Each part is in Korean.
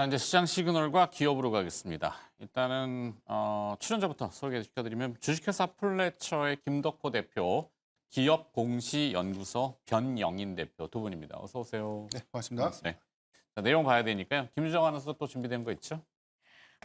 자, 이제 시장 시그널과 기업으로 가겠습니다. 일단은 출연자부터 소개시켜드리면 주식회사 플래처의 김덕호 대표, 기업 공시 연구소 변영인 대표 두 분입니다. 어서 오세요. 네, 반갑습니다. 네. 자, 내용 봐야 되니까요. 김유정 아나운서 또 준비된 거 있죠?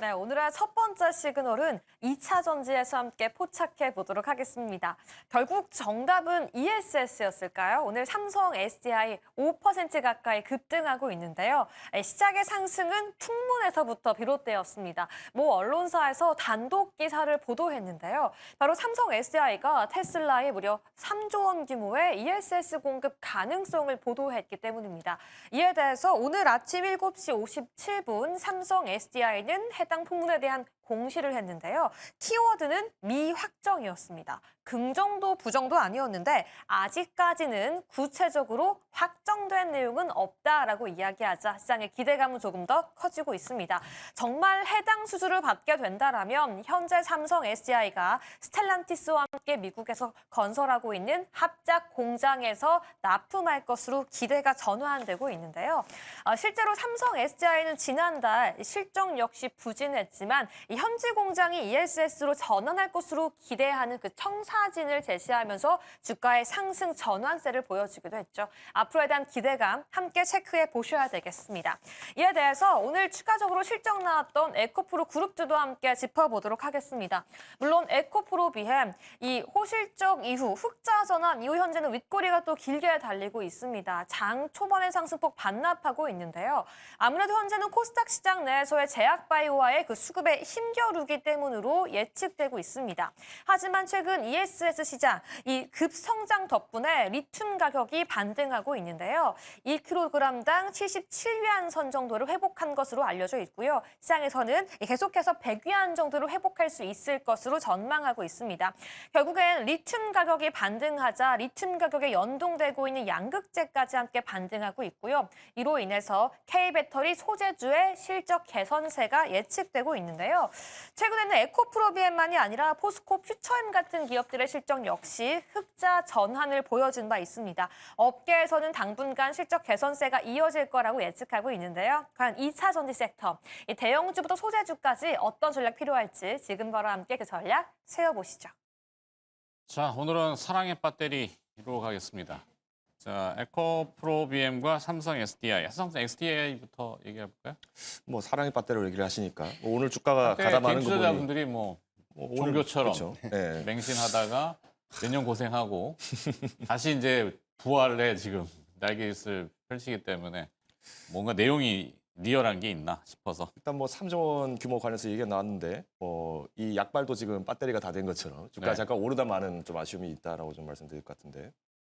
네, 오늘의 첫 번째 시그널은 2차 전지에서 함께 포착해 보도록 하겠습니다. 결국 정답은 ESS였을까요? 오늘 삼성 SDI 5% 가까이 급등하고 있는데요. 시작의 상승은 풍문에서부터 비롯되었습니다. 모 언론사에서 단독 기사를 보도했는데요. 바로 삼성 SDI가 테슬라에 무려 3조 원 규모의 ESS 공급 가능성을 보도했기 때문입니다. 이에 대해서 오늘 아침 7시 57분 삼성 SDI는 해당 풍문에 대한 공시를 했는데요. 키워드는 미확정이었습니다. 긍정도 부정도 아니었는데 아직까지는 구체적으로 확정된 내용은 없다라고 이야기하자 시장의 기대감은 조금 더 커지고 있습니다. 정말 해당 수주를 받게 된다라면 현재 삼성 SDI가 스텔란티스와 함께 미국에서 건설하고 있는 합작 공장에서 납품할 것으로 기대가 전환되고 있는데요. 실제로 삼성 SDI는 지난달 실적 역시 부진했지만 이 현지 공장이 ESS로 전환할 것으로 기대하는 그 청사진을 제시하면서 주가의 상승 전환세를 보여주기도 했죠. 앞으로에 대한 기대감 함께 체크해 보셔야 되겠습니다. 이에 대해서 오늘 추가적으로 실적 나왔던 에코프로 그룹주도 함께 짚어보도록 하겠습니다. 물론 에코프로 비해 이 호실적 이후 흑자 전환 이후 현재는 윗꼬리가 또 길게 달리고 있습니다. 장 초반의 상승폭 반납하고 있는데요. 아무래도 현재는 코스닥 시장 내에서의 제약바이오와의 그 수급에 힘겨루기 때문으로 예측되고 있습니다. 하지만 최근 ESS 시장 이 급성장 덕분에 리튬 가격이 반등하고 있는데요. 1kg당 77위안 선 정도를 회복한 것으로 알려져 있고요. 시장에서는 계속해서 100위안 정도를 회복할 수 있을 것으로 전망하고 있습니다. 결국엔 리튬 가격이 반등하자 리튬 가격에 연동되고 있는 양극재까지 함께 반등하고 있고요. 이로 인해서 K배터리 소재주의 실적 개선세가 예측되고 있는데요. 최근에는 에코프로비엠만이 아니라 포스코 퓨처엠 같은 기업들의 실적 역시 흑자 전환을 보여준 바 있습니다. 업계에서는 당분간 실적 개선세가 이어질 거라고 예측하고 있는데요. 과연 2차 전지 섹터, 이 대형주부터 소재주까지 어떤 전략 필요할지 지금 바로 함께 그 전략 세워보시죠. 자, 오늘은 사랑의 배터리로 가겠습니다. 자, 에코프로비엠과 삼성 SDI. 삼성 SDI부터 얘기해 볼까요? 뭐 사랑의 배터리로 얘기를 하시니까 뭐 오늘 주가가 가장 많은 거 보니 투자자분들이 뭐 오늘 종교처럼 그렇죠. 네. 맹신하다가 몇 년 고생하고 다시 이제 부활에 지금 날개짓을 펼치기 때문에 뭔가 내용이 리얼한 게 있나 싶어서. 일단 뭐 3조 원 규모 관련해서 얘기가 나왔는데 이 약발도 지금 배터리가 다 된 것처럼 주가 네. 잠깐 오르다마는 좀 아쉬움이 있다라고 좀 말씀드릴 것 같은데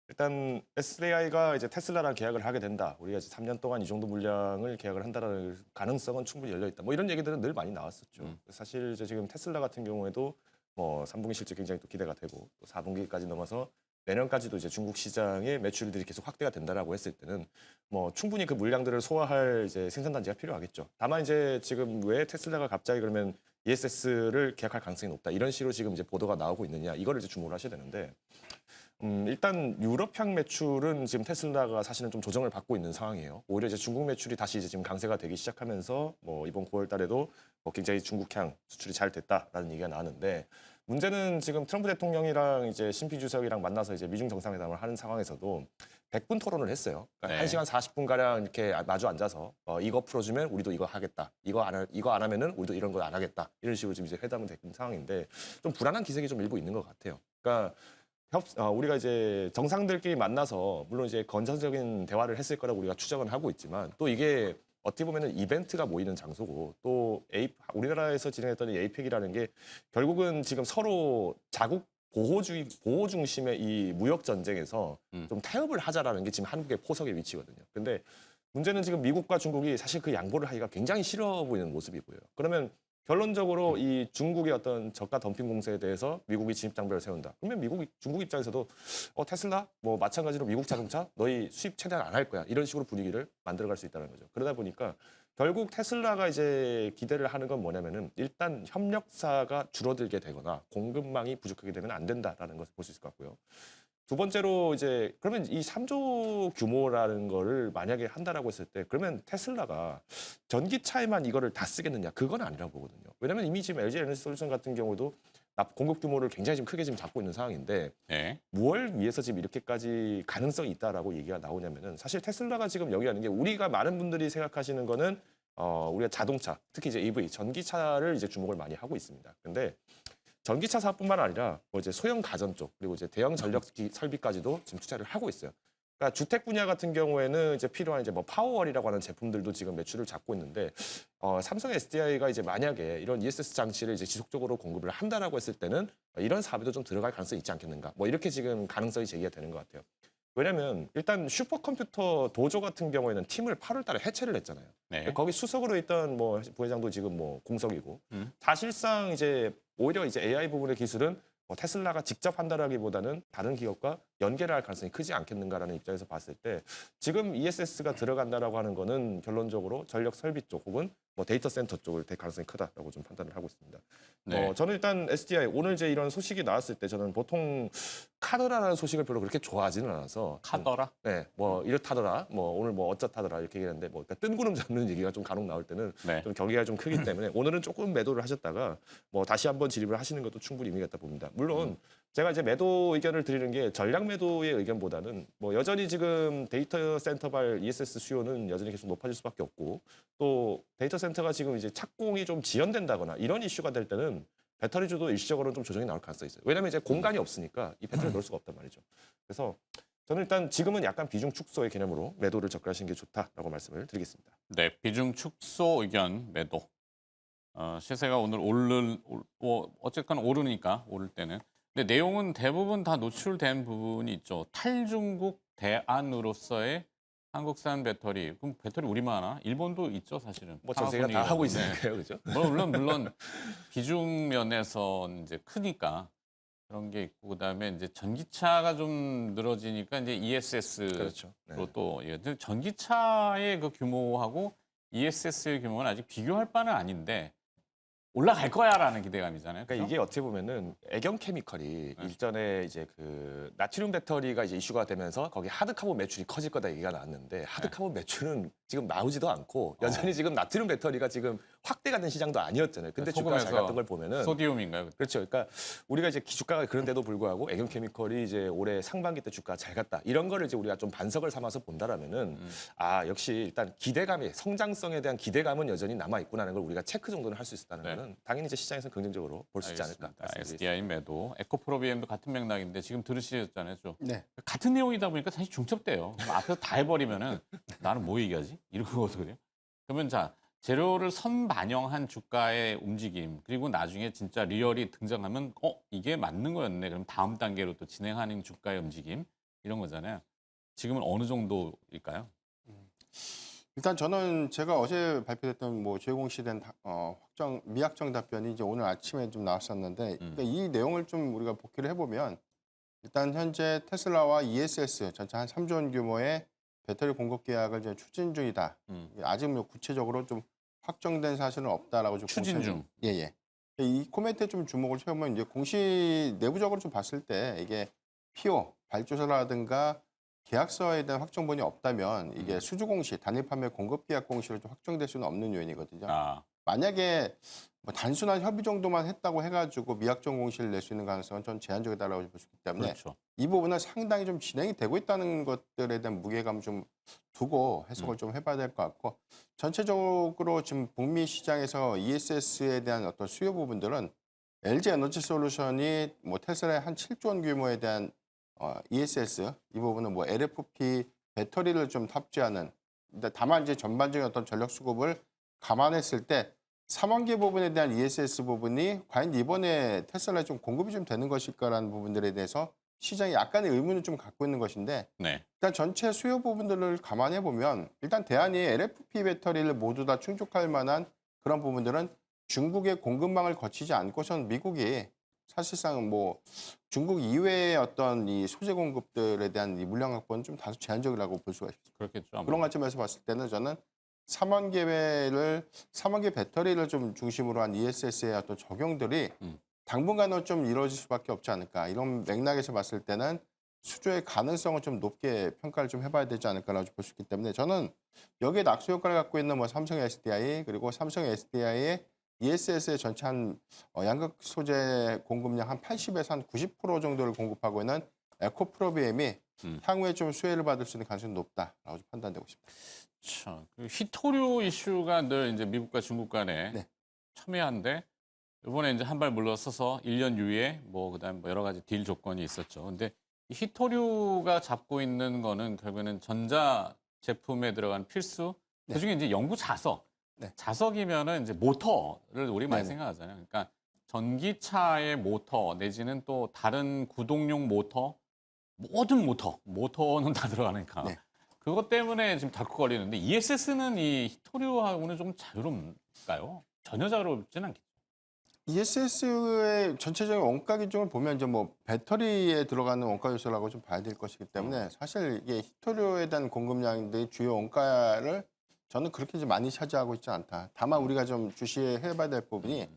일단 SDI가 이제 테슬라랑 계약을 하게 된다. 우리가 이제 3년 동안 이 정도 물량을 계약을 한다는 가능성은 충분히 열려 있다. 뭐 이런 얘기들은 늘 많이 나왔었죠. 사실 이제 지금 테슬라 같은 경우에도 뭐 3분기 실적 굉장히 또 기대가 되고 또 4분기까지 넘어서 내년까지도 이제 중국 시장의 매출들이 계속 확대가 된다라고 했을 때는 뭐 충분히 그 물량들을 소화할 이제 생산 단지가 필요하겠죠. 다만 이제 지금 왜 테슬라가 갑자기 그러면 ESS를 계약할 가능성이 높다 이런 식으로 지금 이제 보도가 나오고 있느냐 이거를 이제 주목을 하셔야 되는데 일단 유럽향 매출은 지금 테슬라가 사실은 좀 조정을 받고 있는 상황이에요. 오히려 이제 중국 매출이 다시 이제 지금 강세가 되기 시작하면서 뭐 이번 9월 달에도 뭐 굉장히 중국향 수출이 잘 됐다라는 얘기가 나왔는데 문제는 지금 트럼프 대통령이랑 이제 신피 주석이랑 만나서 이제 미중 정상회담을 하는 상황에서도 100분 토론을 했어요. 그러니까 네. 1시간 40분 가량 이렇게 마주 앉아서 이거 풀어주면 우리도 이거 하겠다. 이거 안 하면은 우리도 이런 거 안 하겠다. 이런 식으로 지금 이제 회담은 된 상황인데 좀 불안한 기색이 좀 일부 있는 것 같아요. 그러니까 우리가 이제 정상들끼리 만나서 물론 이제 건설적인 대화를 했을 거라고 우리가 추정은 하고 있지만 또 이게 어떻게 보면은 이벤트가 모이는 장소고 또 우리나라에서 진행했던 이 에이펙이라는 게 결국은 지금 서로 자국 보호 중심의 이 무역 전쟁에서 좀 타협을 하자라는 게 지금 한국의 포석의 위치거든요. 근데 문제는 지금 미국과 중국이 사실 그 양보를 하기가 굉장히 싫어 보이는 모습이 보여요. 그러면 결론적으로 이 중국의 어떤 저가 덤핑 공세에 대해서 미국이 진입 장벽을 세운다. 그러면 중국 입장에서도 테슬라 뭐 마찬가지로 미국 자동차 너희 수입 최대한 안 할 거야. 이런 식으로 분위기를 만들어갈 수 있다는 거죠. 그러다 보니까 결국 테슬라가 이제 기대를 하는 건 뭐냐면은 일단 협력사가 줄어들게 되거나 공급망이 부족하게 되면 안 된다라는 것을 볼 수 있을 것 같고요. 두 번째로 이제 그러면 이 3조 규모라는 거를 만약에 한다라고 했을 때 그러면 테슬라가 전기차에만 이거를 다 쓰겠느냐? 그건 아니라고 보거든요. 왜냐면 이미 지금 LG 에너지솔루션 같은 경우도 공급 규모를 굉장히 지금 크게 지금 잡고 있는 상황인데 네. 뭘 위해서 지금 이렇게까지 가능성이 있다라고 얘기가 나오냐면은 사실 테슬라가 지금 여기 하는 게 우리가 많은 분들이 생각하시는 거는 우리가 자동차, 특히 이제 EV, 전기차를 이제 주목을 많이 하고 있습니다. 근데 전기차 사업뿐만 아니라 뭐 이제 소형 가전 쪽 그리고 이제 대형 전력 설비까지도 지금 투자를 하고 있어요. 그러니까 주택 분야 같은 경우에는 이제 필요한 이제 뭐 파워월이라고 하는 제품들도 지금 매출을 잡고 있는데 삼성 SDI가 이제 만약에 이런 ESS 장치를 이제 지속적으로 공급을 한다라고 했을 때는 이런 사업에도 좀 들어갈 가능성이 있지 않겠는가? 뭐 이렇게 지금 가능성이 제기가 되는 것 같아요. 왜냐면 일단 슈퍼컴퓨터 도조 같은 경우에는 팀을 8월 달에 해체를 했잖아요. 네. 거기 수석으로 있던 뭐 부회장도 지금 뭐 공석이고 음. 사실상 이제 오히려 이제 AI 부분의 기술은 뭐 테슬라가 직접 한다라기보다는 다른 기업과 연계를 할 가능성이 크지 않겠는가라는 입장에서 봤을 때 지금 ESS가 들어간다라고 하는 거는 결론적으로 전력 설비 쪽 혹은 뭐 데이터 센터 쪽을 될 가능성이 크다라고 좀 판단을 하고 있습니다. 네. 저는 일단 SDI 오늘 이제 이런 소식이 나왔을 때 저는 보통 카더라라는 소식을 별로 그렇게 좋아하지는 않아서 카더라? 네, 뭐 이렇다더라, 뭐 오늘 뭐 어쩌다더라 이렇게 얘기하는데 뭐 그러니까 뜬구름 잡는 얘기가 좀 간혹 나올 때는 네. 좀 경계가 좀 크기 때문에 오늘은 조금 매도를 하셨다가 뭐 다시 한번 진입을 하시는 것도 충분히 의미가 있다 봅니다. 물론 제가 이제 매도 의견을 드리는 게 전략 매도의 의견보다는 뭐 여전히 지금 데이터 센터발 ESS 수요는 여전히 계속 높아질 수밖에 없고 또 데이터 센터가 지금 이제 착공이 좀 지연된다거나 이런 이슈가 될 때는 배터리주도 일시적으로는 좀 조정이 나올 가능성이 있어요. 왜냐하면 이제 공간이 없으니까 이 배터리를 넣을 수가 없단 말이죠. 그래서 저는 일단 지금은 약간 비중 축소의 개념으로 매도를 접근하시는 게 좋다라고 말씀을 드리겠습니다. 네, 비중 축소 의견 매도. 시세가 오늘 어쨌거나 오르니까 오를 때는. 근데 내용은 대부분 다 노출된 부분이 있죠. 탈중국 대안으로서의 한국산 배터리. 그럼 배터리 우리만 하나? 일본도 있죠, 사실은. 뭐 전 세계가 다 하고 네. 있으니까요, 그렇죠? 물론 비중 면에서 이제 크니까 그런 게 있고 그다음에 이제 전기차가 좀 늘어지니까 이제 ESS로 그렇죠. 네. 또 전기차의 그 규모하고 ESS의 규모는 아직 비교할 바는 아닌데 올라갈 거야라는 기대감이잖아요. 그러니까 그죠? 이게 어떻게 보면은 애경 케미컬이 일전에 이제 그 나트륨 배터리가 이제 이슈가 되면서 거기 하드카본 매출이 커질 거다 얘기가 나왔는데 하드카본 매출은 지금 나오지도 않고 여전히 지금 나트륨 배터리가 지금 확대가 된 시장도 아니었잖아요. 근데 주가가 잘 소금에서 갔던 걸 보면은 소디움인가요? 그렇죠. 그러니까 우리가 이제 주가가 그런데도 불구하고 애경 케미컬이 이제 올해 상반기 때 주가가 잘 갔다. 이런 거를 이제 우리가 좀 반석을 삼아서 본다라면은 역시 일단 기대감이 성장성에 대한 기대감은 여전히 남아 있구나라는 걸 우리가 체크 정도는 할 수 있다는 네. 거는 당연히 이제 시장에서 긍정적으로 볼 수 있지 않을까 말씀드리겠습니다. SDI 매도, 에코프로비엠도 같은 맥락인데 지금 들으셨잖아요. 좀. 네. 같은 내용이다 보니까 사실 중첩돼요. 그럼 앞에서 다 해버리면은 나는 뭐 얘기하지? 이러고 그래요. 그러면 자 재료를 선반영한 주가의 움직임 그리고 나중에 진짜 리얼이 등장하면 이게 맞는 거였네. 그럼 다음 단계로 또 진행하는 주가의 움직임 이런 거잖아요. 지금은 어느 정도일까요? 일단 저는 제가 어제 발표됐던 뭐 재공시된 미확정 답변이 이제 오늘 아침에 좀 나왔었는데 그러니까 이 내용을 좀 우리가 복기를 해보면 일단 현재 테슬라와 ESS 전체 한 3조 원 규모의 배터리 공급 계약을 이제 추진 중이다. 아직 뭐 구체적으로 좀 확정된 사실은 없다라고 좀 추진 중. 예예. 이 코멘트에 좀 주목을 해보면 이제 공시 내부적으로 좀 봤을 때 이게 PO 발주서라든가 계약서에 대한 확정본이 없다면 이게 수주 공시, 단일 판매 공급 계약 공시로 좀 확정될 수는 없는 요인이거든요. 만약에 뭐 단순한 협의 정도만 했다고 해가지고 미확정 공시를 낼 수 있는 가능성은 전 제한적이다라고 볼 수 있기 때문에 그렇죠. 이 부분은 상당히 좀 진행이 되고 있다는 것들에 대한 무게감 좀 두고 해석을 좀 해봐야 될 것 같고 전체적으로 지금 북미 시장에서 ESS에 대한 어떤 수요 부분들은 LG 에너지 솔루션이 뭐 테슬라의 한 7조 원 규모에 대한 ESS 이 부분은 뭐 LFP 배터리를 좀 탑재하는 다만 이제 전반적인 어떤 전력 수급을 감안했을 때 3만 개 부분에 대한 ESS 부분이 과연 이번에 테슬라에 좀 공급이 좀 되는 것일까라는 부분들에 대해서 시장이 약간의 의문을 좀 갖고 있는 것인데 네. 일단 전체 수요 부분들을 감안해 보면 일단 대안이 LFP 배터리를 모두 다 충족할 만한 그런 부분들은 중국의 공급망을 거치지 않고선 미국이 사실상 뭐 중국 이외의 어떤 이 소재 공급들에 대한 이 물량 확보는 좀 다소 제한적이라고 볼 수가 있습니다. 그렇겠죠. 아무래도. 그런 관점에서 봤을 때는 저는 3만 개 배터리를 좀 중심으로 한 ESS의 어떤 적용들이 당분간은 좀 이루어질 수밖에 없지 않을까. 이런 맥락에서 봤을 때는 수주의 가능성을 좀 높게 평가를 좀 해봐야 되지 않을까라고 볼 수 있기 때문에 저는 여기에 낙수 효과를 갖고 있는 뭐 삼성 SDI 그리고 삼성 SDI의 ESS의 전체 양극 소재 공급량 한 80에서 한 90% 정도를 공급하고 있는 에코프로비엠이 향후에 좀 수혜를 받을 수 있는 가능성이 높다라고 좀 판단되고 있습니다. 자, 그 히토류 이슈가 늘 이제 미국과 중국 간에 네. 첨예한데 이번에 이제 한 발 물러서서 1년 유예 뭐 그다음 뭐 여러 가지 딜 조건이 있었죠. 근데 이 히토류가 잡고 있는 거는 결국에는 전자 제품에 들어간 필수 네. 그중에 이제 연구 자석. 네. 자석이면은 이제 모터를 우리 많이 네네. 생각하잖아요. 그러니까 전기차의 모터 내지는 또 다른 구동용 모터 모든 모터는 다 들어가니까 네. 그것 때문에 지금 덜컥거리는데 ESS는 이 히토류하고는 좀 자유롭을까요? 전혀 자유롭지는 않겠죠. ESS의 전체적인 원가 기준을 보면 이제 뭐 배터리에 들어가는 원가 요소라고 좀 봐야 될 것이기 때문에 사실 이게 히토류에 대한 공급량들이 주요 원가를 저는 그렇게 이제 많이 차지하고 있지 않다. 다만 우리가 좀 주시해봐야 될 부분이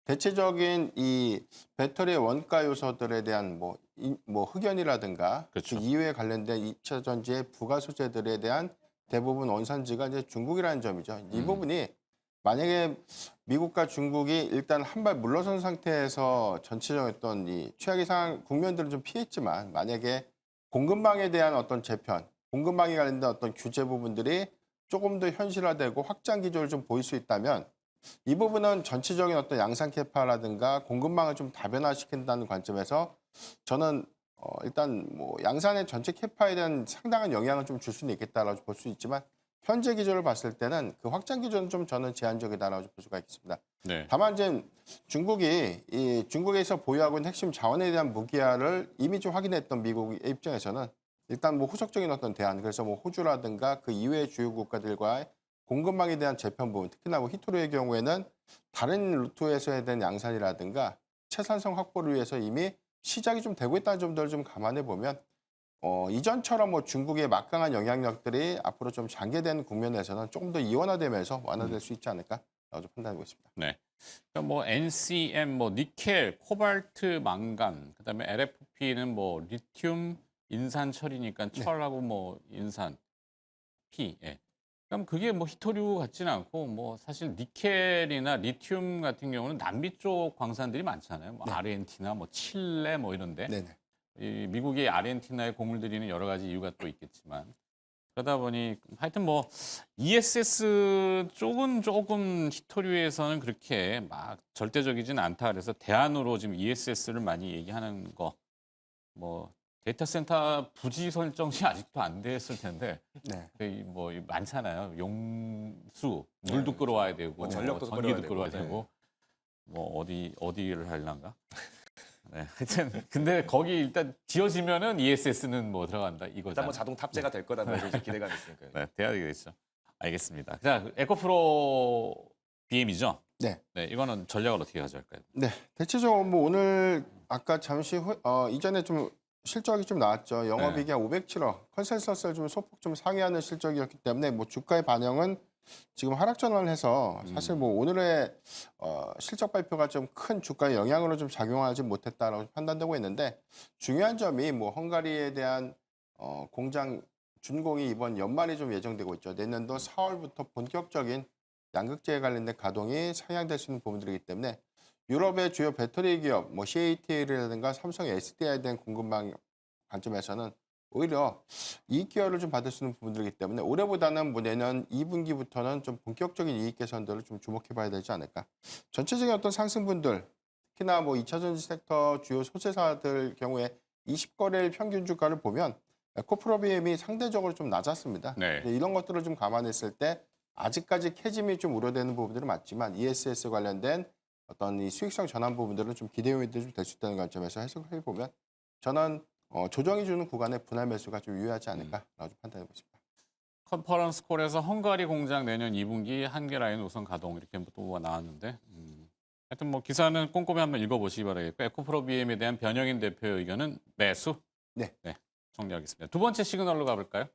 대체적인 이 배터리의 원가 요소들에 대한 뭐 흑연이라든가 그렇죠. 그 이외에 관련된 2차 전지의 부가 소재들에 대한 대부분 원산지가 이제 중국이라는 점이죠. 이 부분이 만약에 미국과 중국이 일단 한 발 물러선 상태에서 전체적인 어떤 이 최악의 상황 국면들은 좀 피했지만 만약에 공급망에 대한 어떤 재편, 공급망에 관련된 어떤 규제 부분들이 조금 더 현실화되고 확장 기조를 좀 보일 수 있다면 이 부분은 전체적인 어떤 양산 캐파라든가 공급망을 좀 다변화시킨다는 관점에서 저는 일단 뭐 양산의 전체 캐파에 대한 상당한 영향을 좀 줄 수는 있겠다라고 볼 수 있지만 현재 기조를 봤을 때는 그 확장 기조는 좀 저는 제한적이다라고 볼 수가 있습니다. 네. 다만 이제 중국에서 보유하고 있는 핵심 자원에 대한 무기화를 이미 좀 확인했던 미국의 입장에서는 일단 뭐 후속적인 어떤 대안, 그래서 뭐 호주라든가 그 이외의 주요 국가들과의 공급망에 대한 재편 부분, 특히나 뭐 히토류의 경우에는 다른 루트에서에 대한 양산이라든가 채산성 확보를 위해서 이미 시작이 좀 되고 있다는 점들을 좀 감안해 보면 이전처럼 뭐 중국의 막강한 영향력들이 앞으로 좀 장기된 국면에서는 조금 더 이원화되면서 완화될 수 있지 않을까라고 좀 판단하고 있습니다. 네. 그러니까 뭐 NCM, 뭐 니켈, 코발트, 망간, 그다음에 LFP는 뭐 리튬, 인산 철이니까 철하고 뭐 인산, P. 예. 그럼 그게 뭐 히토류 같지는 않고 뭐 사실 니켈이나 리튬 같은 경우는 남미 쪽 광산들이 많잖아요. 뭐 네. 아르헨티나, 뭐 칠레 뭐 이런데. 네네. 이 미국이 아르헨티나에 공을 들이는 여러 가지 이유가 또 있겠지만 그러다 보니 하여튼 뭐 ESS 쪽은 조금 히토류에서는 그렇게 막 절대적이진 않다 그래서 대안으로 지금 ESS를 많이 얘기하는 거 뭐 데이터 센터 부지 설정이 아직도 안 됐을 텐데 네. 뭐 많잖아요. 용수 물도 네. 끌어와야 되고 뭐 전력도 전기도 끌어와야 끌어와야 되고, 되고 뭐 어디를 하려는가? 네, 하여튼 근데 거기 일단 지어지면은 ESS는 뭐 들어간다 일단 이거잖아요. 뭐 자동 탑재가 될 거라는 이제 기대가 있으니까요. 네, 돼야 되겠죠. 알겠습니다. 자, 에코프로 BM이죠. 네. 네, 이거는 전략을 어떻게 가져갈까요? 네, 대체적으로 뭐 오늘 아까 잠시 이전에 좀 실적이 좀 나왔죠. 영업이익이 한 507억, 컨센서스를 좀 소폭 좀 상회하는 실적이었기 때문에 뭐 주가의 반영은 지금 하락 전환을 해서 사실 뭐 오늘의 실적 발표가 좀 큰 주가에 영향으로 좀 작용하지 못했다라고 판단되고 있는데 중요한 점이 뭐 헝가리에 대한 공장 준공이 이번 연말에 좀 예정되고 있죠. 내년도 4월부터 본격적인 양극재에 관련된 가동이 상향될 수 있는 부분들이기 때문에 유럽의 주요 배터리 기업, 뭐 CATL이라든가 삼성 SDI에 대한 공급망 관점에서는 오히려 이익 기여를 좀 받을 수 있는 부분들이기 때문에 올해보다는 뭐 내년 2분기부터는 좀 본격적인 이익 개선들을 좀 주목해봐야 되지 않을까. 전체적인 어떤 상승분들, 특히나 뭐 2차 전지 섹터 주요 소재사들 경우에 20거래일 평균 주가를 보면 에코프로비엠이 상대적으로 좀 낮았습니다. 네. 이런 것들을 좀 감안했을 때 아직까지 캐짐이 좀 우려되는 부분들은 맞지만 ESS 관련된 어떤 이 수익성 전환 부분들은 좀 기대 요인들이 좀 될 수 있다는 관점에서 해석해 보면 저는 조정이 주는 구간의 분할 매수가 좀 유효하지 않을까라고 좀 판단하고 있습니다. 컨퍼런스 콜에서 헝가리 공장 내년 2분기 한개 라인 우선 가동 이렇게 또 나왔는데 하여튼 뭐 기사는 꼼꼼히 한번 읽어보시기 바라겠고 에코프로 BM에 대한 변영인 대표 의견은 매수. 네. 정리하겠습니다. 두 번째 시그널로 가볼까요?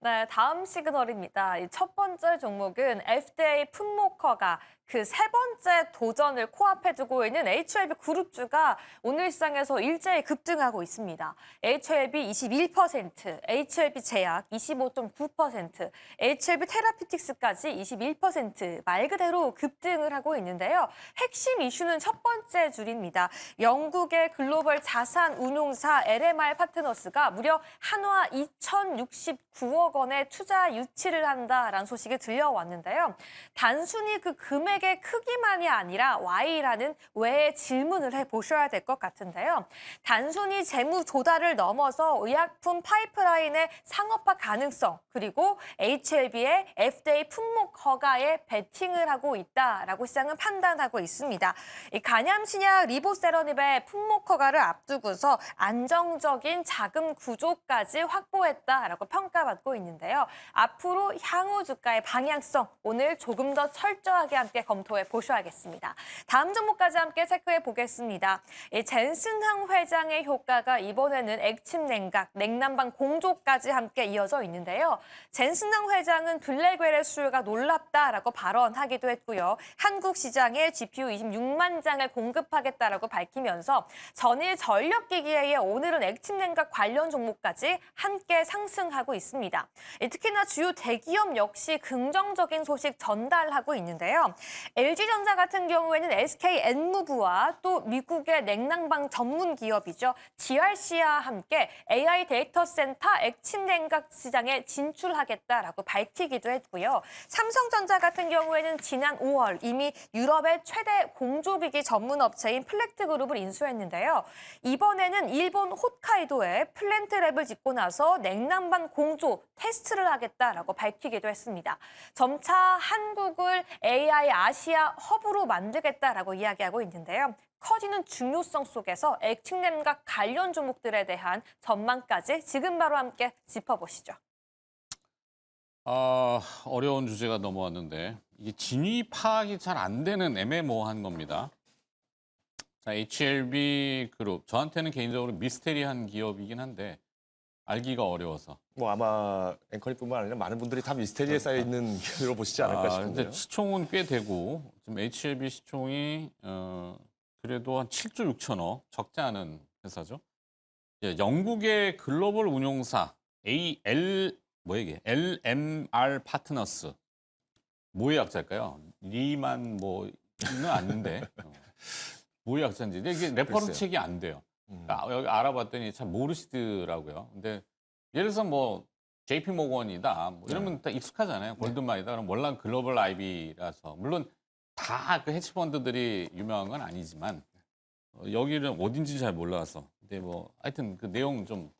네, 다음 시그널입니다. 이 첫 번째 종목은 FDA 풋모커가 그 세 번째 도전을 코앞에 두고 있는 HLB 그룹주가 오늘 시장에서 일제히 급등하고 있습니다. HLB 21%, HLB 제약 25.9%, HLB 테라피틱스까지 21% 말 그대로 급등을 하고 있는데요. 핵심 이슈는 첫 번째 줄입니다. 영국의 글로벌 자산 운용사 LMR 파트너스가 무려 한화 2,069억 원의 투자 유치를 한다라는 소식이 들려왔는데요. 단순히 그 금액의 크기만이 아니라 Y라는 왜의 질문을 해보셔야 될 것 같은데요. 단순히 재무 조달을 넘어서 의약품 파이프라인의 상업화 가능성 그리고 HLB의 FDA 품목 허가에 베팅을 하고 있다라고 시장은 판단하고 있습니다. 이 간암신약 리보세라닙의 품목 허가를 앞두고서 안정적인 자금 구조까지 확보했다라고 평가받고 있는데요. 앞으로 향후 주가의 방향성 오늘 조금 더 철저하게 함께 검토해 보셔야겠습니다. 다음 종목까지 함께 체크해 보겠습니다. 이 젠슨항 회장의 효과가 이번에는 액침 냉각, 냉난방 공조까지 함께 이어져 있는데요. 젠슨항 회장은 블랙웰의 수요가 놀랍다라고 발언하기도 했고요. 한국 시장에 GPU 26만 장을 공급하겠다라고 밝히면서 전일 전력기기에 오늘은 액침 냉각 관련 종목까지 함께 상승하고 있습니다. 특히나 주요 대기업 역시 긍정적인 소식 전달하고 있는데요. LG전자 같은 경우에는 SK 엔무브와 또 미국의 냉난방 전문 기업이죠. GRC와 함께 AI 데이터 센터 액침 냉각 시장에 진출하겠다라고 밝히기도 했고요. 삼성전자 같은 경우에는 지난 5월 이미 유럽의 최대 공조기기 전문 업체인 플렉트 그룹을 인수했는데요. 이번에는 일본 홋카이도에 플랜트 랩을 짓고 나서 냉난방 공조 테스트를 하겠다라고 밝히기도 했습니다. 점차 한국을 AI 아시아 허브로 만들겠다라고 이야기하고 있는데요. 커지는 중요성 속에서 액침 냉각 관련 종목들에 대한 전망까지 지금 바로 함께 짚어보시죠. 어려운 주제가 넘어왔는데 이게 진위 파악이 잘 안 되는 애매모호한 겁니다. 자, HLB 그룹 저한테는 개인적으로 미스테리한 기업이긴 한데 알기가 어려워서. 뭐 아마 앵커님뿐만 아니라 많은 분들이 다 미스테리에 쌓여 있는 기업으로 보시지 않을까 싶은데요. 근데 시총은 꽤 되고 지금 HLB 시총이 그래도 한 7조 6천억 적지 않은 회사죠. 예, 영국의 글로벌 운용사 LMR 파트너스 뭐의 약자일까요? 리만 뭐는 아닌데 뭐의 약자인지 이게 레퍼런스 글쎄요. 책이 안 돼요. 그러니까 여기 알아봤더니 참 모르시더라고요. 근데 예를 들어서 뭐 JP 모건이다 뭐 이러면 다 익숙하잖아요. 골드만이다 그럼 월란 글로벌 IB라서 물론 다 그 헤지펀드들이 유명한 건 아니지만 여기는 어딘지 잘 몰라서 근데 뭐 하여튼 그 내용 좀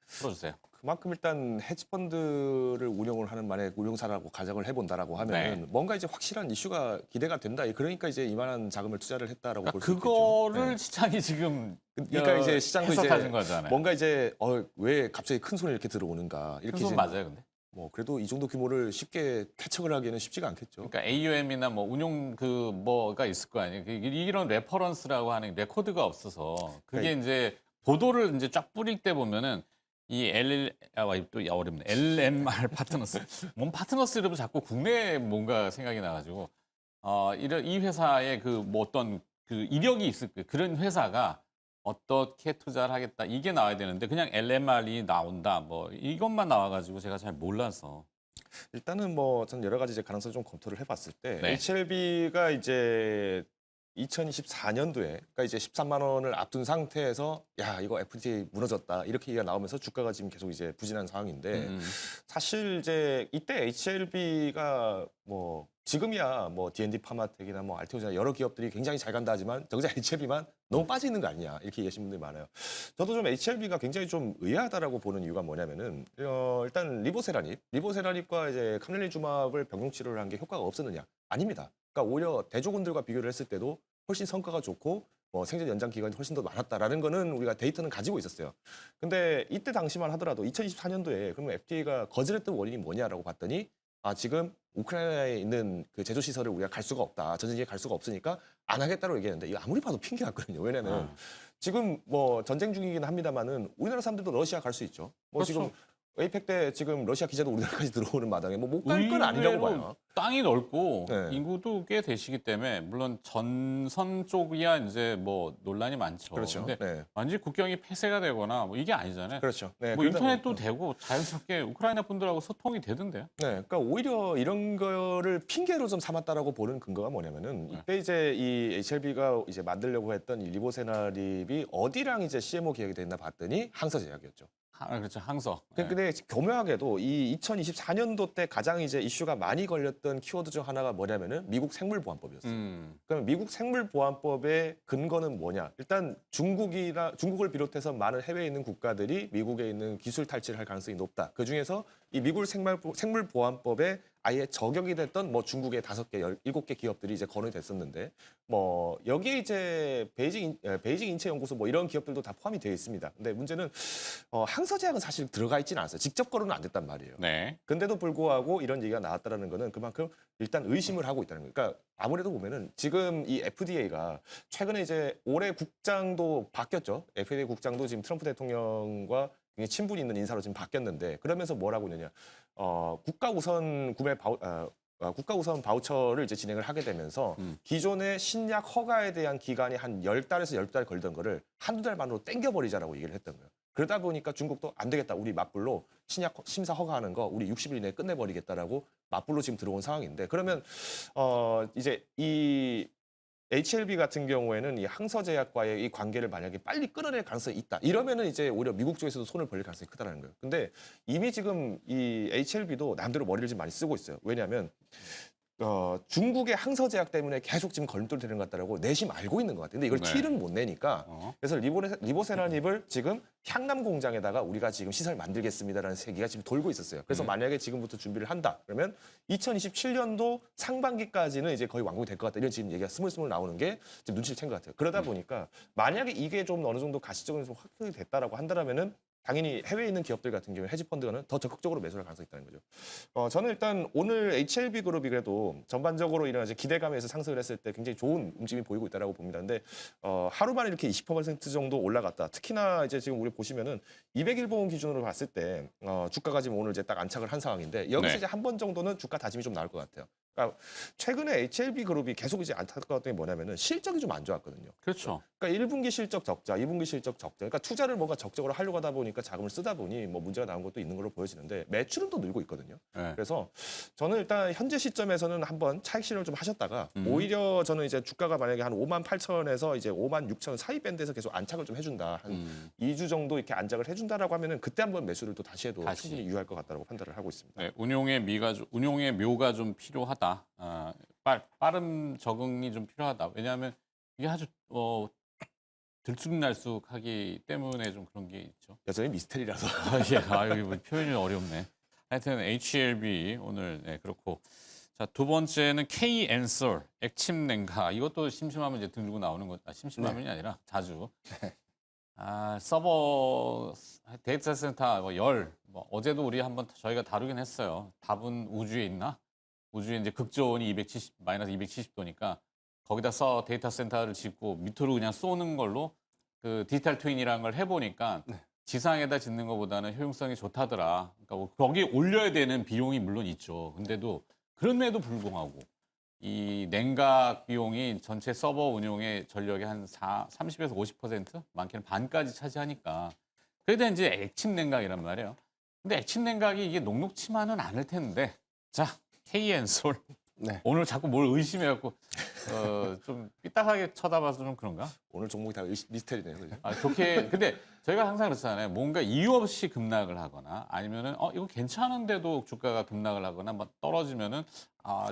풀어주세요. 그만큼 일단 헤지펀드를 운영을 하는 만에 운용사라고 가정을 해본다라고 하면 네. 뭔가 이제 확실한 이슈가 기대가 된다. 그러니까 이제 이만한 자금을 투자를 했다라고 볼 수 있겠죠. 그거를 네. 시장이 지금 그러니까 이제 시장도 해석하는 이제 거잖아요. 뭔가 이제 왜 갑자기 큰 손이 이렇게 들어오는가 이렇게 그건 이제 맞아요, 근데. 뭐 그래도 이 정도 규모를 쉽게 캐척을 하기에는 쉽지가 않겠죠. 그러니까 AUM이나 뭐 운용 그 뭐가 있을 거 아니에요. 이런 레퍼런스라고 하는 레코드가 없어서 그게 그러니까 이제 보도를 이제 쫙 뿌릴 때 보면은 이 또 어렵네. LMR 파트너스. 뭔 파트너스 이러면 자꾸 국내 뭔가 생각이 나가지고 이 회사의 그 뭐 어떤 그 이력이 있을 거예요. 그런 회사가 어떻게 투자를 하겠다 이게 나와야 되는데 그냥 LMR이 나온다 뭐 이것만 나와가지고 제가 잘 몰라서. 일단은 뭐 전 여러 가지 이제 가능성 좀 검토를 해봤을 때 네. HLB가 이제 2024년도에 그러니까 이제 13만 원을 앞둔 상태에서 야 이거 FTA 무너졌다 이렇게 얘기가 나오면서 주가가 지금 계속 이제 부진한 상황인데 사실 이제 이때 HLB가 뭐 지금이야 뭐 D&D 파마텍이나 뭐 알테오제나 여러 기업들이 굉장히 잘 간다 하지만 정작 HLB만 너무 빠져 있는 거 아니냐 이렇게 얘기하시는 분들이 많아요. 저도 좀 HLB가 굉장히 좀 의아하다라고 보는 이유가 뭐냐면은 일단 리보세라닙과 이제 카멜리주맙을 병용 치료를 한 게 효과가 없었느냐? 아닙니다. 그러니까 오히려 대조군들과 비교를 했을 때도 훨씬 성과가 좋고 뭐 생존 연장 기간이 훨씬 더 많았다라는 거는 우리가 데이터는 가지고 있었어요. 근데 이때 당시만 하더라도 2024년도에 그러면 FDA가 거절했던 원인이 뭐냐라고 봤더니 지금 우크라이나에 있는 그 제조 시설을 우리가 갈 수가 없다. 전쟁기에 갈 수가 없으니까 안 하겠다고 얘기했는데 이거 아무리 봐도 핑계 같거든요. 왜냐면 지금 뭐 전쟁 중이긴 합니다만은 우리나라 사람들도 러시아 갈 수 있죠. 뭐 그렇죠. 지금 에이펙 때 지금 러시아 기자도 우리나라까지 들어오는 마당에 뭐 못 갈 건 아니라고 봐요. 땅이 넓고 네. 인구도 꽤 되시기 때문에 물론 전선 쪽이야 이제 뭐 논란이 많죠. 그렇죠. 근데 네. 완전히 국경이 폐쇄가 되거나 뭐 이게 아니잖아요. 그렇죠. 네, 뭐 그러다 인터넷도 보니까. 되고 자연스럽게 우크라이나 분들하고 소통이 되던데요. 네, 그러니까 오히려 이런 거를 핑계로 좀 삼았다라고 보는 근거가 뭐냐면은 이때 이제 이 HLB가 이제 만들려고 했던 이 리보세나립이 어디랑 이제 CMO 계약이 됐나 봤더니 항서제약이었죠. 그렇죠. 항서. 네. 근데 교묘하게도 이 2024년도 때 가장 이제 이슈가 많이 걸렸던 키워드 중 하나가 뭐냐면은 미국 생물보안법이었어요. 그러면 미국 생물보안법의 근거는 뭐냐? 일단 중국을 비롯해서 많은 해외에 있는 국가들이 미국에 있는 기술 탈취를 할 가능성이 높다. 그 중에서 이 미국 생물보안법에 아예 저격이 됐던 뭐 중국의 5개, 7개 기업들이 이제 거론이 됐었는데 뭐 여기에 이제 베이징 인체연구소 뭐 이런 기업들도 다 포함이 되어 있습니다. 근데 문제는 항서제약은 사실 들어가 있지는 않았어요. 직접 거론은 안 됐단 말이에요. 네. 근데도 불구하고 이런 얘기가 나왔다라는 거는 그만큼 일단 의심을 하고 있다는 거예요. 그러니까 아무래도 보면은 지금 이 FDA가 최근에 이제 올해 국장도 바뀌었죠. FDA 국장도 지금 트럼프 대통령과 굉장히 친분이 있는 인사로 지금 바뀌었는데 그러면서 뭐라고 있느냐. 국가 우선 국가 우선 바우처를 이제 진행을 하게 되면서 기존의 신약 허가에 대한 기간이 한 10달에서 12달 걸던 거를 한두 달 만으로 땡겨버리자라고 얘기를 했던 거예요. 그러다 보니까 중국도 안 되겠다. 우리 맞불로 신약 심사 허가하는 거 우리 60일 이내에 끝내버리겠다라고 맞불로 지금 들어온 상황인데 그러면 이제 이 HLB 같은 경우에는 이 항서제약과의 이 관계를 만약에 빨리 끊어낼 가능성이 있다. 이러면은 이제 오히려 미국 쪽에서도 손을 벌릴 가능성이 크다는 거예요. 근데 이미 지금 이 HLB도 남대로 머리를 좀 많이 쓰고 있어요. 왜냐하면 중국의 항서제약 때문에 계속 지금 걸림돌이 되는 것 같다라고 내심 알고 있는 것 같아요. 근데 이걸 네. 티는 못 내니까 그래서 리보세라닙을 지금 향남 공장에다가 우리가 지금 시설 만들겠습니다라는 얘기가 지금 돌고 있었어요. 그래서 만약에 지금부터 준비를 한다 그러면 2027년도 상반기까지는 이제 거의 완공이 될 것 같다. 이런 지금 얘기가 스물스물 나오는 게 지금 눈치를 챈 것 같아요. 그러다 보니까 만약에 이게 좀 어느 정도 가시적으로 좀 확정이 됐다라고 한다면은 당연히 해외에 있는 기업들 같은 경우에 헤지펀드는 더 적극적으로 매수할 가능성이 있다는 거죠. 저는 일단 오늘 HLB 그룹이 그래도 전반적으로 이런 이제 기대감에서 상승을 했을 때 굉장히 좋은 움직임이 보이고 있다라고 봅니다. 근데 하루 만에 이렇게 20% 정도 올라갔다. 특히나 이제 지금 우리 보시면은 200일봉 기준으로 봤을 때 주가가 지금 오늘 이제 딱 안착을 한 상황인데 여기서 네. 이제 한 번 정도는 주가 다짐이 좀 나올 것 같아요. 그러니까 최근에 HLB 그룹이 계속 이제 안타까웠던 게 뭐냐면은 실적이 좀 안 좋았거든요. 그렇죠. 그러니까 1분기 실적 적자, 2분기 실적 적자. 그러니까 투자를 뭔가 적극적으로 하려고 하다 보니까 자금을 쓰다 보니 뭐 문제가 나온 것도 있는 걸로 보여지는데 매출은 또 늘고 있거든요. 네. 그래서 저는 일단 현재 시점에서는 한번 차익 실현을 좀 하셨다가 오히려 저는 이제 주가가 만약에 한 58,000원에서 이제 56,000원 사이 밴드에서 계속 안착을 좀 해준다. 한 2주 정도 이렇게 안착을 해준다라고 하면은 그때 한번 매수를 또 다시 해도 다시. 충분히 유효할 것 같다고 판단을 하고 있습니다. 네, 운용의 묘가 좀 필요하다. 빠른 적응이 좀 필요하다. 왜냐하면 이게 아주 들쑥날쑥하기 때문에 좀 그런 게 있죠. 여전히 미스테리라서. 이거 뭐 표현이 어렵네. 하여튼 HLB 오늘 네, 그렇고. 자, 두 번째는 K-엔솔 액침냉가. 이것도 심심하면 이제 등 들고 나오는 것. 심심하면이 아니라 자주. 서버 데이터 센터 뭐 어제도 우리 한번 저희가 다루긴 했어요. 답은 우주에 있나? 우주에 이제 극저온이 마이너스 270도니까 거기다 데이터 센터를 짓고 밑으로 그냥 쏘는 걸로 그 디지털 트윈이라는 걸 해보니까 지상에다 짓는 것보다는 효용성이 좋다더라. 그러니까 뭐 거기 올려야 되는 비용이 물론 있죠. 근데도 그럼에도 불구하고 이 냉각 비용이 전체 서버 운용의 전력의 한 30에서 50% 많게는 반까지 차지하니까 그래도 이제 액침 냉각이란 말이에요. 근데 액침 냉각이 이게 녹록치만은 않을 텐데 자 K-엔솔 네. 오늘 자꾸 뭘 의심해갖고 좀 삐딱하게 쳐다봐서 좀 그런가? 오늘 종목이 다 미스테리네요. 그죠? 좋게 근데 저희가 항상 그렇잖아요. 뭔가 이유 없이 급락을 하거나 아니면은 이거 괜찮은데도 주가가 급락을 하거나 막 떨어지면은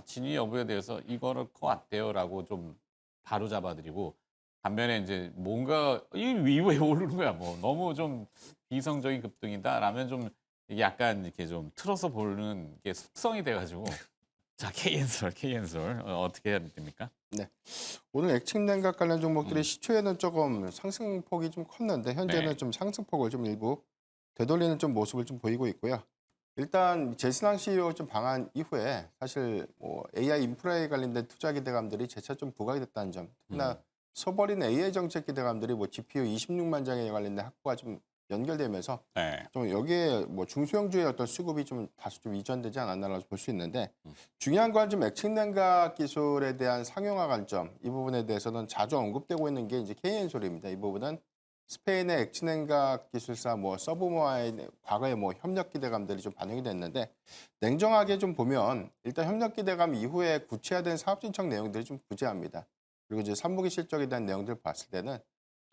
진위 여부에 대해서 이거를 것 같대요라고 좀 바로 잡아드리고 반면에 이제 뭔가 이 위에 오르는 거야 뭐 너무 좀 비성적인 급등이다라면 좀 이게 약간 이렇게 좀 틀어서 보는 게 속성이 돼가지고 자 K-엔솔 어떻게 해야 됩니까? 네. 오늘 액침냉각 관련 종목들이 시초에는 조금 상승폭이 좀 컸는데 현재는 네. 좀 상승폭을 좀 일부 되돌리는 좀 모습을 좀 보이고 있고요. 일단 제스낭 CEO 좀 방한 이후에 사실 뭐 AI 인프라에 관련된 투자 기대감들이 재차 좀 부각이 됐다는 점. 특히나 서버린 AI 정책 기대감들이 뭐 GPU 26만 장에 관련된 확보가 좀 연결되면서 네. 좀 여기에 뭐 중소형주의 어떤 수급이 좀 다소 좀 이전되지 않았나라고 볼 수 있는데 중요한 건 좀 액침 냉각 기술에 대한 상용화 관점 이 부분에 대해서는 자주 언급되고 있는 게 이제 KN솔입니다. 이 부분은 스페인의 액침 냉각 기술사 뭐 서브모아의 과거에 뭐 협력 기대감들이 좀 반영이 됐는데 냉정하게 좀 보면 일단 협력 기대감 이후에 구체화된 사업 신청 내용들이 좀 부재합니다. 그리고 이제 3분기 실적에 대한 내용들을 봤을 때는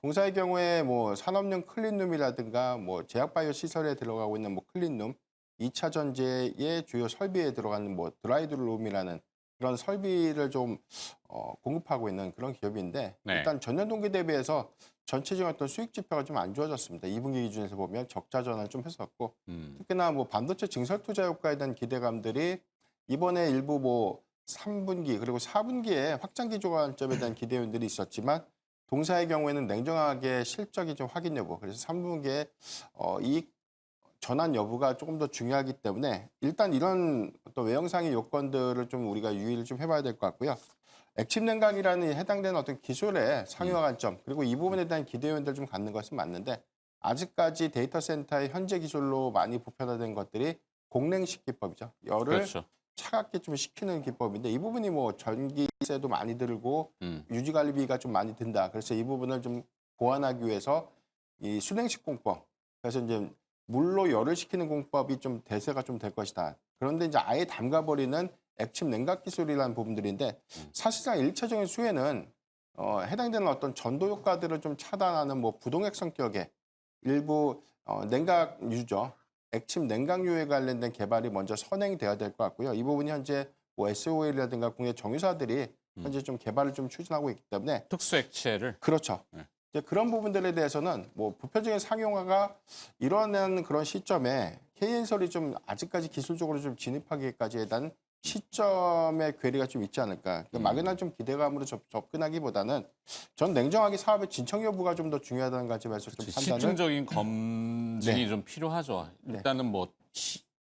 동사의 경우에 뭐 산업용 클린룸이라든가 뭐 제약바이오 시설에 들어가고 있는 뭐 클린룸, 2차 전지의 주요 설비에 들어가는 뭐 드라이룸이라는 그런 설비를 좀 공급하고 있는 그런 기업인데 네. 일단 전년 동기 대비해서 전체적인 어떤 수익 지표가 좀 안 좋아졌습니다. 2분기 기준에서 보면 적자 전환을 좀 했었고 특히나 뭐 반도체 증설 투자 효과에 대한 기대감들이 이번에 일부 뭐 3분기 그리고 4분기에 확장기 조관점에 대한 기대감들이 있었지만 동사의 경우에는 냉정하게 실적이 좀 확인 여부, 그래서 3분기에 이익 전환 여부가 조금 더 중요하기 때문에 일단 이런 어떤 외형상의 요건들을 좀 우리가 유의를 좀 해봐야 될 것 같고요. 액침 냉각이라는 해당되는 어떤 기술의 상용화 관점, 그리고 이 부분에 대한 기대 요인들 좀 갖는 것은 맞는데 아직까지 데이터 센터의 현재 기술로 많이 보편화된 것들이 공냉식 기법이죠. 열을 그렇죠. 차갑게 좀 식히는 기법인데 이 부분이 뭐 전기세도 많이 들고 유지관리비가 좀 많이 든다. 그래서 이 부분을 좀 보완하기 위해서 이 수냉식 공법. 그래서 이제 물로 열을 식히는 공법이 좀 대세가 좀 될 것이다. 그런데 이제 아예 담가버리는 액침 냉각 기술이라는 부분들인데 사실상 일차적인 수혜는 해당되는 어떤 전도 효과들을 좀 차단하는 뭐 부동액 성격의 일부 냉각 유죠. 액침 냉각유에 관련된 개발이 먼저 선행돼야 될 것 같고요. 이 부분이 현재 뭐 SOL이라든가 국내 정유사들이 현재 좀 개발을 좀 추진하고 있기 때문에 특수 액체를 그렇죠. 네. 이제 그런 부분들에 대해서는 뭐 보편적인 상용화가 일어나는 그런 시점에 KN솔이 좀 아직까지 기술적으로 좀 진입하기까지에 대한 시점의 괴리가 좀 있지 않을까. 그러니까 막연한 좀 기대감으로 접근하기보다는 전 냉정하게 사업의 진척 여부가 좀 더 중요하다는 관점에서 좀 판단을 실증적인 검증이 네. 좀 필요하죠. 네. 일단은 뭐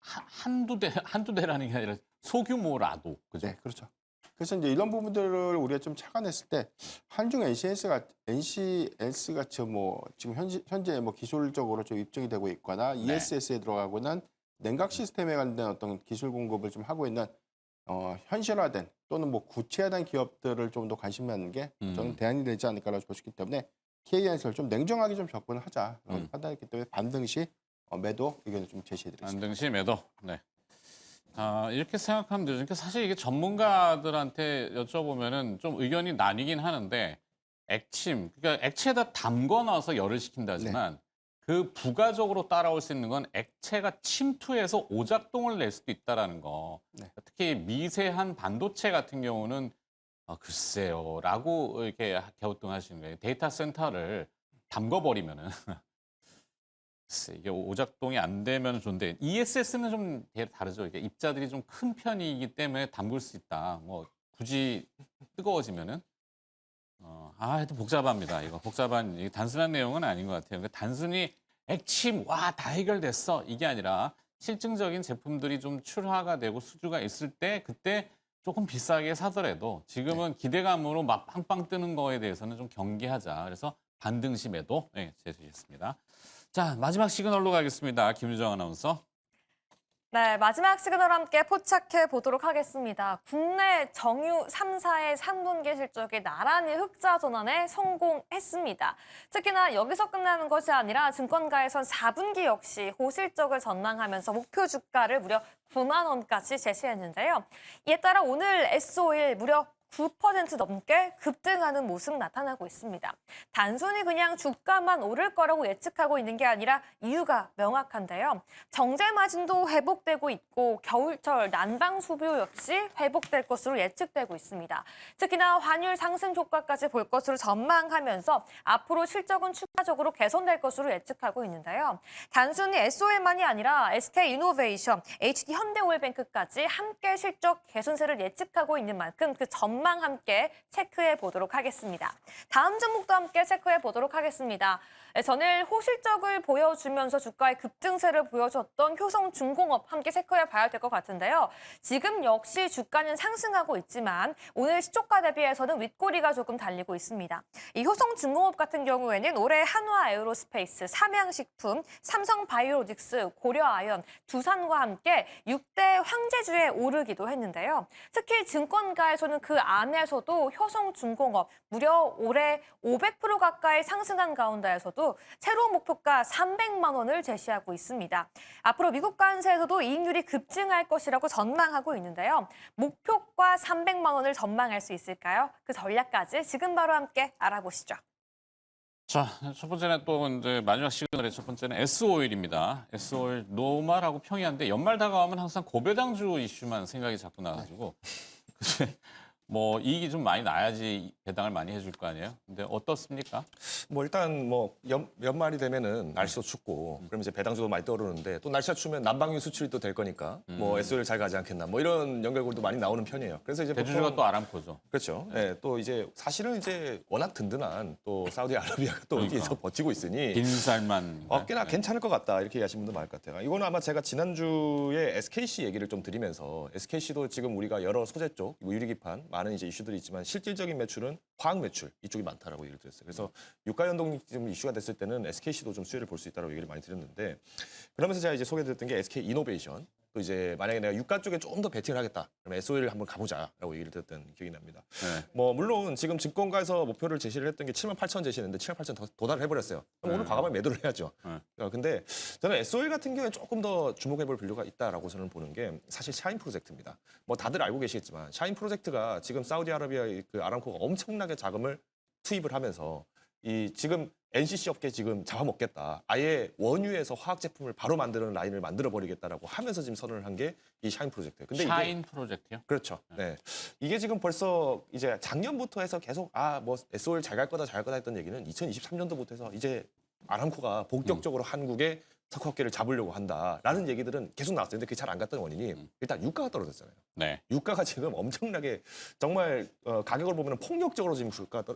한두 대라는 게 아니라 소규모라도 그죠. 네, 그렇죠. 그래서 이제 이런 부분들을 우리가 좀 착안했을 때 한중 NCS 같이 뭐 지금 현재 뭐 기술적으로 좀 입증이 되고 있거나 ESS에 들어가고는 냉각 시스템에 관련된 어떤 기술 공급을 좀 하고 있는 현실화된 또는 뭐 구체화된 기업들을 좀 더 관심 갖는 게 저는 대안이 되지 않을까라고 보시기 때문에 KNS를 좀 냉정하게 좀 접근하자 판단했기 때문에 반등시 매도 의견을 좀 제시해드리겠습니다. 안등시 매도. 네. 이렇게 생각하면 되죠. 그러니까 사실 이게 전문가들한테 여쭤보면은 좀 의견이 나뉘긴 하는데 액침, 그러니까 액체에다 담궈놔서 열을 식힌다지만 그 부가적으로 따라올 수 있는 건 액체가 침투해서 오작동을 낼 수도 있다라는 거. 네. 특히 미세한 반도체 같은 경우는 글쎄요라고 이렇게 갸우뚱하시는 거예요. 데이터 센터를 담궈버리면은 글쎄, 이게 오작동이 안 되면 좋은데 ESS는 좀 다르죠. 이게 입자들이 좀 큰 편이기 때문에 담글 수 있다. 뭐 굳이 뜨거워지면은 하여튼 복잡합니다. 이거 복잡한 이게 단순한 내용은 아닌 것 같아요. 그러니까 단순히 액침 와 다 해결됐어 이게 아니라 실증적인 제품들이 좀 출하가 되고 수주가 있을 때 그때 조금 비싸게 사더라도 지금은 기대감으로 막 빵빵 뜨는 거에 대해서는 좀 경계하자. 그래서 반등시 매도 제시했습니다. 자, 마지막 시그널로 가겠습니다. 김유정 아나운서. 네, 마지막 시그널 함께 포착해 보도록 하겠습니다. 국내 정유 3사의 3분기 실적이 나란히 흑자 전환에 성공했습니다. 특히나 여기서 끝나는 것이 아니라 증권가에선 4분기 역시 호실적을 전망하면서 목표 주가를 무려 9만 원까지 제시했는데요. 이에 따라 오늘 S51 무려 9% 넘게 급등하는 모습 나타나고 있습니다. 단순히 그냥 주가만 오를 거라고 예측하고 있는 게 아니라 이유가 명확한데요. 정제 마진도 회복되고 있고 겨울철 난방 수요 역시 회복될 것으로 예측되고 있습니다. 특히나 환율 상승 효과까지 볼 것으로 전망하면서 앞으로 실적은 추가적으로 개선될 것으로 예측하고 있는데요. 단순히 SOL만이 아니라 SK이노베이션, HD 현대오일뱅크까지 함께 실적 개선세를 예측하고 있는 만큼 그 전망 전망 함께 체크해 보도록 하겠습니다. 다음 종목도 함께 체크해 보도록 하겠습니다. 전일 호실적을 보여주면서 주가의 급등세를 보여줬던 효성중공업 함께 체크해 봐야 될 것 같은데요. 지금 역시 주가는 상승하고 있지만 오늘 시초가 대비해서는 윗꼬리가 조금 달리고 있습니다. 이 효성중공업 같은 경우에는 올해 한화에어로스페이스, 삼양식품, 삼성바이오로직스, 고려아연, 두산과 함께 6대 황제주에 오르기도 했는데요. 특히 증권가에서는 그 안에서도 효성중공업 무려 올해 500% 가까이 상승한 가운데에서도 새로운 목표가 300만 원을 제시하고 있습니다. 앞으로 미국 관세에서도 이익률이 급증할 것이라고 전망하고 있는데요. 목표가 300만 원을 전망할 수 있을까요? 그 전략까지 지금 바로 함께 알아보시죠. 자, 첫 번째는 또 이제 마지막 시그널의 첫 번째는 S오일입니다. S오일 노말하고 평이한데 연말 다가오면 항상 고배당주 이슈만 생각이 자꾸 나가지고 뭐 이익이 좀 많이 나야지 배당을 많이 해줄 거 아니에요? 근데 어떻습니까? 뭐 일단 뭐 연말이 되면은 날씨도 춥고 그럼 이제 배당주도 많이 떠오르는데 또 날씨가 추우면 난방유 수출이 또 될 거니까 뭐 SOL 잘 가지 않겠나 뭐 이런 연결고리도 많이 나오는 편이에요. 그래서 이제 대주주가 보통 또 아람코죠. 그렇죠. 예, 또 이제 사실은 이제 워낙 든든한 또 사우디아라비아가 또 어디에서 버티고 있으니 빈살만. 꽤나 괜찮을 것 같다 이렇게 얘기하시는 분도 많을 것 같아요. 이거는 아마 제가 지난주에 SKC 얘기를 좀 드리면서 SKC도 지금 우리가 여러 소재 쪽, 뭐 유리기판 많은 이제 이슈들이 있지만 실질적인 매출은 화학 매출 이쪽이 많다라고 얘기를 드렸어요. 그래서 유가 연동 좀 이슈가 됐을 때는 SKC도 좀 수혜를 볼 수 있다고 얘기를 많이 드렸는데 그러면서 제가 이제 소개드렸던 게 SK 이노베이션. 또 이제 만약에 내가 유가 쪽에 좀 더 베팅을 하겠다. 그러면 SOL을 한번 가보자라고 얘기를 드렸던 기억이 납니다. 네. 뭐 물론 지금 증권가에서 목표를 제시를 했던 게 78,000 제시했는데 78,000 도달을 해버렸어요. 그럼 오늘 과감하게 매도를 해야죠. 근데 저는 SOL 같은 경우에 조금 더 주목해볼 필요가 있다라고 저는 보는 게 사실 샤인 프로젝트입니다. 뭐 다들 알고 계시겠지만 샤인 프로젝트가 지금 사우디아라비아 그 아람코가 엄청나게 자금을 투입을 하면서 이 지금 NCC 업계 지금 잡아먹겠다. 아예 원유에서 화학 제품을 바로 만드는 라인을 만들어 버리겠다라고 하면서 지금 선언을 한 게 이 샤인 프로젝트예요. 근데 샤인 프로젝트요? 그렇죠. 네. 이게 지금 벌써 이제 작년부터 해서 계속 뭐 SOL 잘 갈 거다 잘 갈 거다 했던 얘기는 2023년도부터 해서 이제 아람코가 본격적으로 한국의 석화업계를 잡으려고 한다라는 얘기들은 계속 나왔어요. 근데 그게 잘 안 갔던 원인이 일단 유가가 떨어졌잖아요. 네. 유가가 지금 엄청나게 정말 가격을 보면 폭력적으로 지금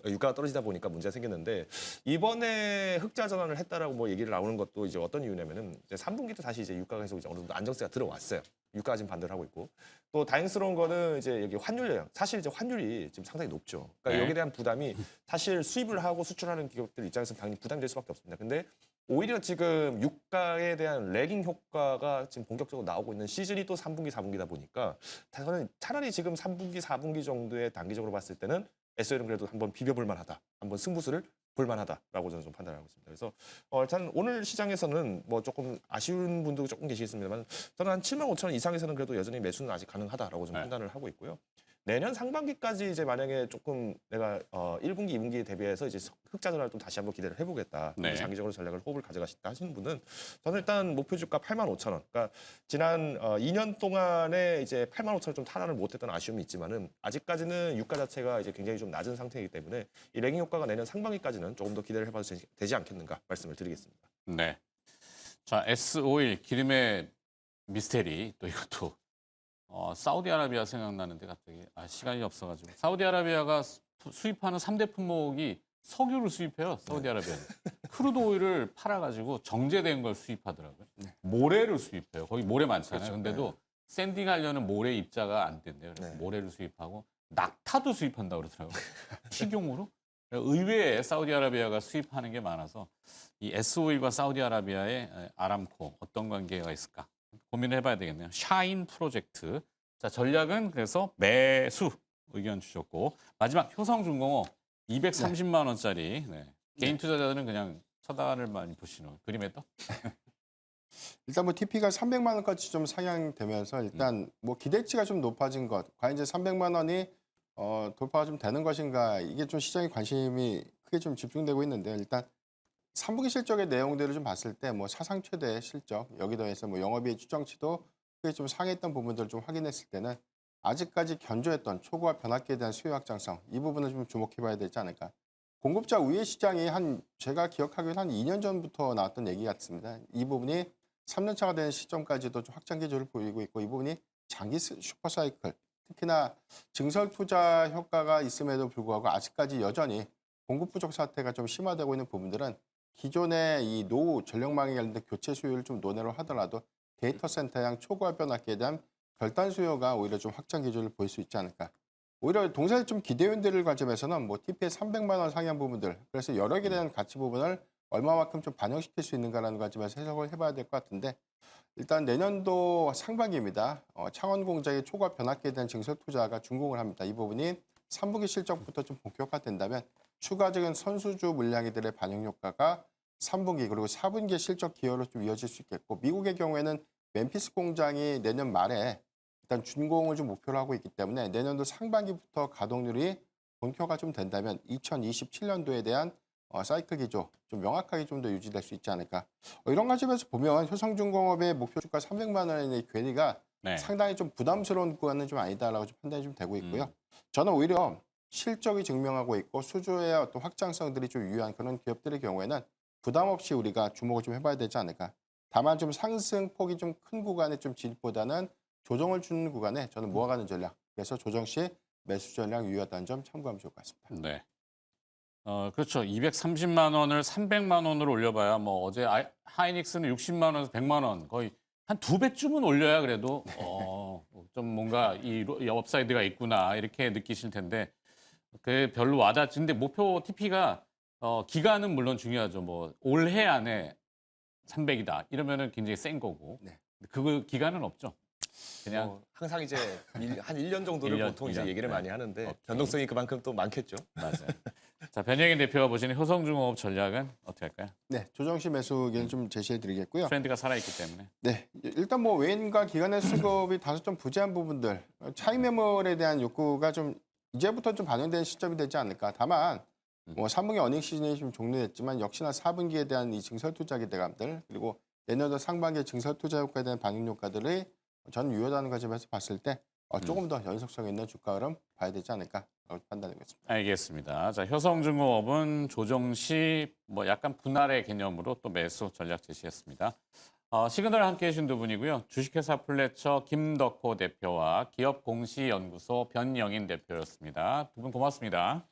유가가 떨어지다 보니까 문제가 생겼는데 이번에 흑자 전환을 했다라고 뭐 얘기를 나오는 것도 이제 어떤 이유냐면은 이제 3분기 때 다시 이제 유가가 계속 이제 어느 정도 안정세가 들어왔어요. 유가가 지금 반대를 하고 있고 또 다행스러운 거는 이제 여기 환율 영향. 사실 이제 환율이 지금 상당히 높죠. 그러니까 네. 여기에 대한 부담이 사실 수입을 하고 수출하는 기업들 입장에서는 당연히 부담이 될 수밖에 없습니다. 근데 오히려 지금 유가에 대한 레깅 효과가 지금 본격적으로 나오고 있는 시즌이 또 3분기, 4분기다 보니까 저는 차라리 지금 3분기, 4분기 정도의 단기적으로 봤을 때는 SOL은 그래도 한번 비벼볼 만하다. 한번 승부수를 볼 만하다라고 저는 좀 판단하고 있습니다. 그래서 일단 오늘 시장에서는 뭐 조금 아쉬운 분도 조금 계시겠습니다만 저는 한 7만 5천 원 이상에서는 그래도 여전히 매수는 아직 가능하다라고 좀 판단을 하고 있고요. 내년 상반기까지 이제 만약에 조금 내가 1분기, 2분기에 대비해서 이제 흑자 전환을 또 다시 한번 기대를 해보겠다. 네. 장기적으로 전략을 호흡을 가져가시다 하시는 분은 저는 일단 목표 주가 8만 5천 원. 그러니까 지난 2년 동안에 이제 8만 5천 원 좀 탈환을 못했던 아쉬움이 있지만은 아직까지는 유가 자체가 이제 굉장히 좀 낮은 상태이기 때문에 이 레깅 효과가 내년 상반기까지는 조금 더 기대를 해봐도 되지 않겠는가 말씀을 드리겠습니다. 네. 자, S-오일 기름의 미스테리 또 이것도 사우디아라비아 생각나는데 갑자기 시간이 없어가지고 사우디아라비아가 수입하는 3대 품목이 석유를 수입해요. 사우디아라비아는 크루드 오일을 팔아가지고 정제된 걸 수입하더라고요. 모래를 수입해요. 거기 모래 많잖아요. 그렇죠. 근데도 샌딩하려는 모래 입자가 안 된대요. 그래서 네. 모래를 수입하고 낙타도 수입한다고 그러더라고요. 식용으로. 의외에 사우디아라비아가 수입하는 게 많아서 이 S-오일과 사우디아라비아의 아람코 어떤 관계가 있을까? 고민을 해봐야 되겠네요. 샤인 프로젝트. 자, 전략은 그래서 매수 의견 주셨고 마지막 효성중공업 230만 원짜리 개인 투자자들은 그냥 쳐다를 많이 보시는 그림에 떠. 일단 뭐 TP가 300만 원까지 좀 상향되면서 일단 뭐 기대치가 좀 높아진 것. 과연 이제 300만 원이 돌파가 좀 되는 것인가 이게 좀 시장의 관심이 크게 좀 집중되고 있는데 일단 3분기 실적의 내용들을 좀 봤을 때 뭐 사상 최대 실적 여기 더해서 뭐 영업이익 추정치도 크게 좀 상했던 부분들을 좀 확인했을 때는 아직까지 견조했던 초과 변화기에 대한 수요 확장성 이 부분을 좀 주목해봐야 되지 않을까. 공급자 우회 시장이 제가 기억하기로는 한 2년 전부터 나왔던 얘기 같습니다. 이 부분이 3년 차가 되는 시점까지도 좀 확장 기조를 보이고 있고 이 부분이 장기 슈퍼사이클 특히나 증설 투자 효과가 있음에도 불구하고 아직까지 여전히 공급 부족 사태가 좀 심화되고 있는 부분들은 기존의 이 노후 전력망에 관련된 교체 수요를 좀 논외로 하더라도 데이터 센터형 초과 변압기에 대한 결단 수요가 오히려 좀 확장 기조를 보일 수 있지 않을까. 오히려 동사의 좀 기대윤들을 관점에서는 뭐 TP에 300만 원 상향 부분들, 그래서 여러 개에 대한 가치 부분을 얼마만큼 좀 반영시킬 수 있는가라는 관점에서 해석을 해봐야 될 것 같은데, 일단 내년도 상반기입니다. 창원 공장의 초과 변압기에 대한 증설 투자가 준공을 합니다. 이 부분이 3분기 실적부터 좀 본격화된다면 추가적인 선수주 물량이들의 반영 효과가 3분기 그리고 4분기 실적 기여로 좀 이어질 수 있겠고, 미국의 경우에는 멤피스 공장이 내년 말에 일단 준공을 좀 목표로 하고 있기 때문에 내년도 상반기부터 가동률이 본격화 좀 된다면 2027년도에 대한 사이클 기조 좀 명확하게 좀 더 유지될 수 있지 않을까. 이런 관점에서 보면 효성중공업의 목표 주가 300만 원의 괴리가 네. 상당히 좀 부담스러운 구간은 좀 아니다라고 좀 판단이 좀 되고 있고요. 저는 오히려 실적이 증명하고 있고 수주의 어떤 확장성들이 좀 유효한 그런 기업들의 경우에는 부담 없이 우리가 주목을 좀 해봐야 되지 않을까. 다만 좀 상승폭이 좀 큰 구간의 좀 진입보다는 조정을 주는 구간에 저는 모아가는 전략. 그래서 조정 시 매수 전략 유효하다는 점 참고하면 좋을 것 같습니다. 네. 그렇죠. 230만 원을 300만 원으로 올려봐야 뭐 어제 하이닉스는 60만 원에서 100만 원 거의 한 2배쯤은 올려야 그래도 좀 뭔가 이 업사이드가 있구나 이렇게 느끼실 텐데 그 별로 와닿지는데 목표 TP가 기간은 물론 중요하죠. 뭐 올해 안에 300이다 이러면은 굉장히 센 거고 네. 그 기간은 없죠. 그냥 항상 이제 한 1년 정도를 1년, 보통 이제 1년. 얘기를 네. 많이 하는데 오케이. 변동성이 그만큼 또 많겠죠. 맞아요. 자, 변영인 대표가 보시는 효성중공업 전략은 어떻게 할까요? 네, 조정 시 매수 의견 좀 제시해드리겠고요. 트렌드가 살아있기 때문에. 네, 일단 뭐 외인과 기관의 수급이 다소 좀 부재한 부분들, 차익 매물에 대한 욕구가 좀 이제부터 좀 반영되는 시점이 되지 않을까. 다만 뭐 3분기 어닝 시즌이 좀 종료됐지만 역시나 4분기에 대한 이 증설 투자 기대감들 그리고 내년도 상반기 증설 투자 효과에 대한 반영 효과들이 저는 유효하다는 관점에서 봤을 때 조금 더 연속성 있는 주가 흐름 봐야 되지 않을까 판단하고 있습니다. 알겠습니다. 자, 효성중공업은 조정 시 뭐 약간 분할의 개념으로 또 매수 전략 제시했습니다. 시그널 함께해 주신 두 분이고요. 주식회사 플래처 김덕호 대표와 기업공시연구소 변영인 대표였습니다. 두 분 고맙습니다.